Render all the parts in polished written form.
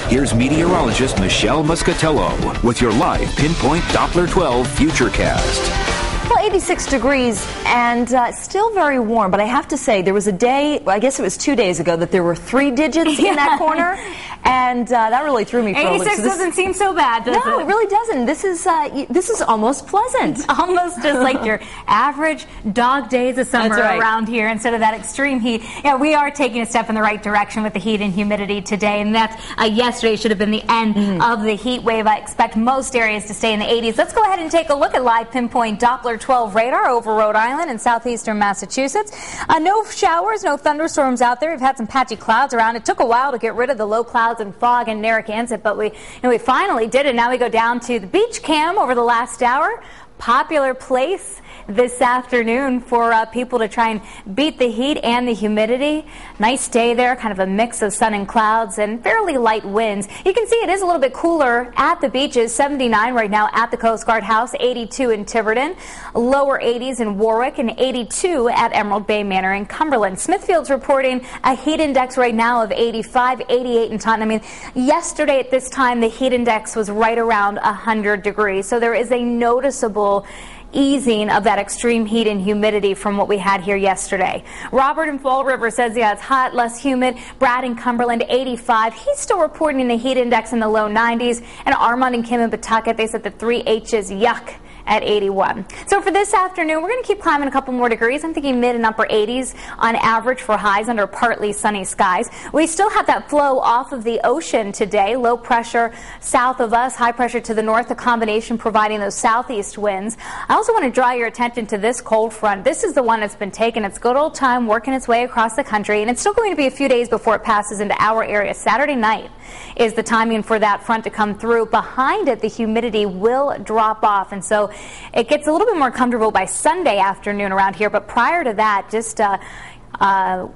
here's meteorologist Michelle Muscatello with your live Pinpoint Doppler 12 Futurecast. Well, 86 degrees and still very warm, but I have to say there was a day, I guess it was 2 days ago, that there were 3 digits in that corner, and that really threw me for a loop. 86 doesn't seem so bad, does it? No, it really doesn't. This is almost pleasant. Almost just like your average dog days of summer around here instead of that extreme heat. Yeah, we are taking a step in the right direction with the heat and humidity today, and that's yesterday should have been the end of the heat wave. I expect most areas to stay in the 80s. Let's go ahead and take a look at live Pinpoint Doppler 12 radar over Rhode Island and southeastern Massachusetts. No showers, no thunderstorms out there. We've had some patchy clouds around. It took a while to get rid of the low clouds and fog in Narragansett, but we finally did it. Now we go down to the beach cam over the last hour. Popular place this afternoon for people to try and beat the heat and the humidity. Nice day there, kind of a mix of sun and clouds and fairly light winds. You can see it is a little bit cooler at the beaches. 79 right now at the Coast Guard House, 82 in Tiverton, lower 80s in Warwick, and 82 at Emerald Bay Manor in Cumberland. Smithfield's reporting a heat index right now of 85, 88 in Taunton. I mean, yesterday at this time the heat index was right around 100 degrees, so there is a noticeable easing of that extreme heat and humidity from what we had here yesterday. Robert in Fall River says, yeah, it's hot, less humid. Brad in Cumberland, 85. He's still reporting a heat index in the low 90s. And Armand and Kim in Pawtucket, they said the 3 H's, yuck, at 81. So for this afternoon, we're going to keep climbing a couple more degrees. I'm thinking mid and upper 80s on average for highs under partly sunny skies. We still have that flow off of the ocean today. Low pressure south of us, high pressure to the north, a combination providing those southeast winds. I also want to draw your attention to this cold front. This is the one that's been taking its good old time working its way across the country, and it's still going to be a few days before it passes into our area. Saturday night is the timing for that front to come through. Behind it, the humidity will drop off, and so it gets a little bit more comfortable by Sunday afternoon around here, but prior to that, just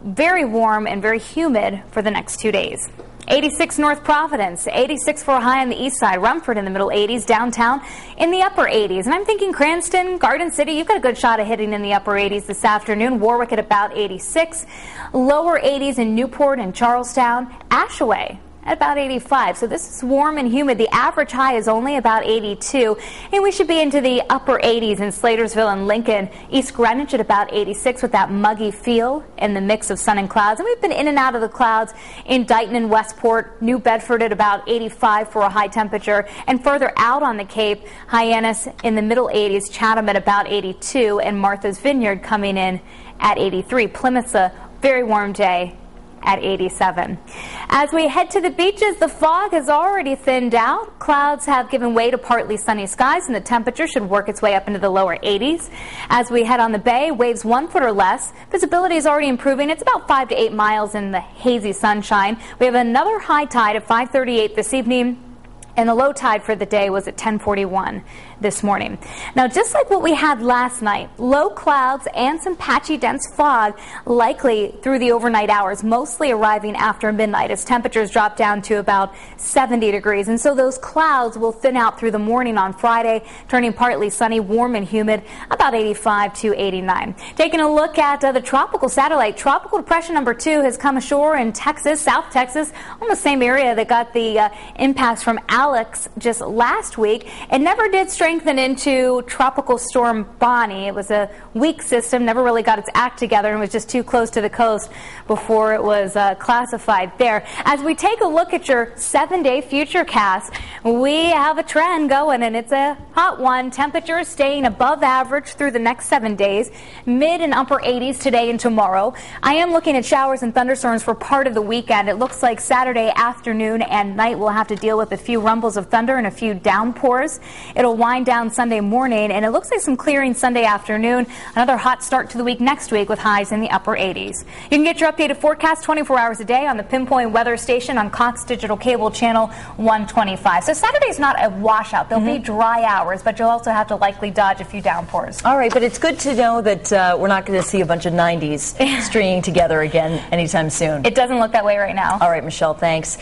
very warm and very humid for the next 2 days. 86 North Providence, 86 for a high on the east side, Rumford in the middle 80s, downtown in the upper 80s. And I'm thinking Cranston, Garden City, you've got a good shot of hitting in the upper 80s this afternoon. Warwick at about 86, lower 80s in Newport and Charlestown, Ashaway at about 85. So this is warm and humid. The average high is only about 82, and we should be into the upper 80s in Slatersville and Lincoln. East Greenwich at about 86 with that muggy feel and the mix of sun and clouds. And we've been in and out of the clouds in Dighton and Westport, New Bedford at about 85 for a high temperature, and further out on the Cape, Hyannis in the middle 80s, Chatham at about 82, and Martha's Vineyard coming in at 83. Plymouth's a very warm day at 87. As we head to the beaches, the fog has already thinned out. Clouds have given way to partly sunny skies, and the temperature should work its way up into the lower 80s. As we head on the bay, waves 1 foot or less. Visibility is already improving. It's about 5 to 8 miles in the hazy sunshine. We have another high tide at 5:38 this evening, and the low tide for the day was at 10:41 this morning. Now, just like what we had last night, low clouds and some patchy dense fog likely through the overnight hours, mostly arriving after midnight as temperatures drop down to about 70 degrees. And so those clouds will thin out through the morning on Friday, turning partly sunny, warm and humid, about 85 to 89. Taking a look at the tropical satellite, tropical depression number 2 has come ashore in Texas, South Texas, almost same area that got the impacts from Alex just last week. It never did strengthen into Tropical Storm Bonnie. It was a weak system, never really got its act together, and was just too close to the coast before it was classified there. As we take a look at your 7-day Futurecast, we have a trend going, and it's a hot one. Temperatures staying above average through the next 7 days, mid and upper 80s today and tomorrow. I am looking at showers and thunderstorms for part of the weekend. It looks like Saturday afternoon and night we'll have to deal with a few rumbles of thunder and a few downpours. It'll wind down Sunday morning, and it looks like some clearing Sunday afternoon. Another hot start to the week next week with highs in the upper 80s. You can get your updated forecast 24 hours a day on the Pinpoint Weather Station on Cox Digital Cable Channel 125. So Saturday's not a washout. There'll be dry hours, but you'll also have to likely dodge a few downpours. All right, but it's good to know that we're not going to see a bunch of 90s stringing together again anytime soon. It doesn't look that way right now. All right, Michelle, thanks.